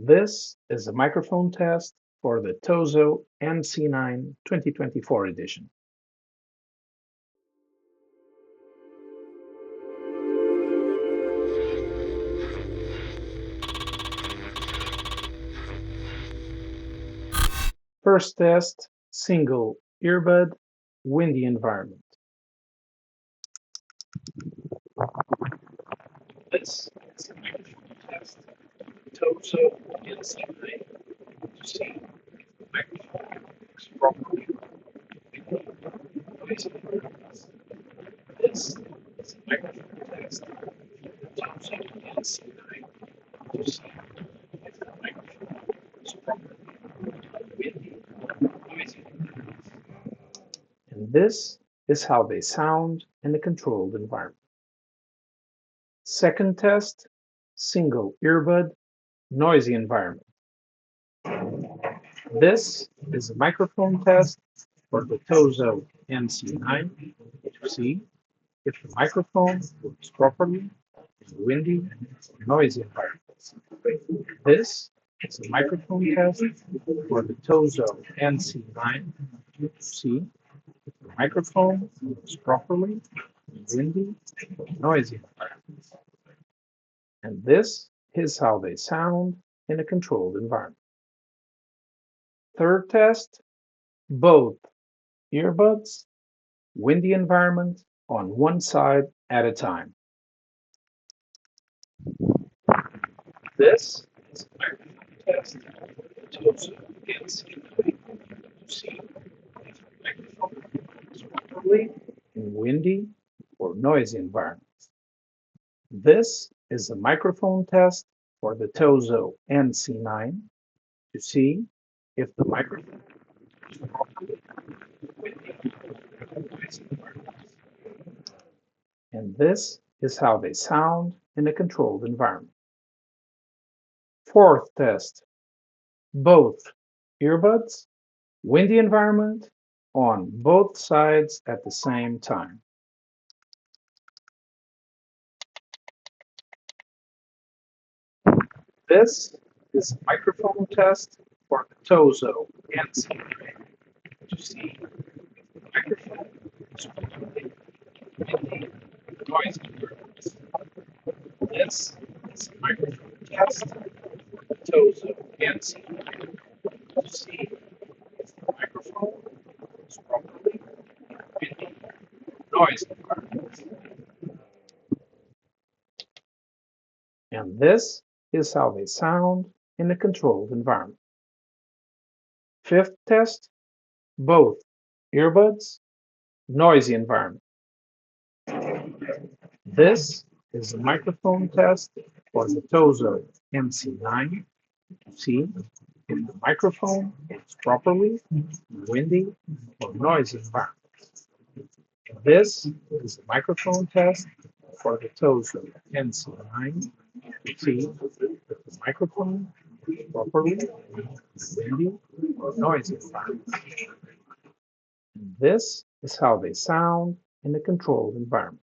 This is a microphone test for the Tozo NC9 2024 edition. First test, single earbud, windy environment. This is a microphone test, Tozo NC9, to see if the microphone works properly. This is a microphone test, Tozo NC9, to see if the microphone works properly. Windy, noisy. And this is how they sound in a controlled environment. Second test, single earbud, noisy environment. This is a microphone test for the Tozo NC9 to see if the microphone works properly in windy, noisy environments. This is a microphone test for the Tozo NC9 to see if the microphone works properly in windy, noisy environments. And this is how they sound in a controlled environment. Third test, both earbuds, windy environment on one side at a time. This is a microphone test to Tozo NC9 to see if the microphone works properly in windy or noisy environments. This is a microphone test for the Tozo NC9 to see if the microphone works properly in windy or noisy environments. And this is how they sound in a controlled environment. Fourth test, both earbuds, windy environment on both sides at the same time. This is a microphone test for the Tozo NC9 to see if the microphone is properly windy or noisy environments. This is a microphone test for the Tozo NC9 to see if the microphone is properly windy or noisy environments. And this is how they sound in a controlled environment. Fifth test, both earbuds, noisy environment. This is a microphone test for the Tozo NC9 to see if the microphone is properly in windy or noisy environments. This is a microphone test for the Tozo NC9 to see if the microphone is properly in windy or noisy environments. And this is how they sound in a controlled environment.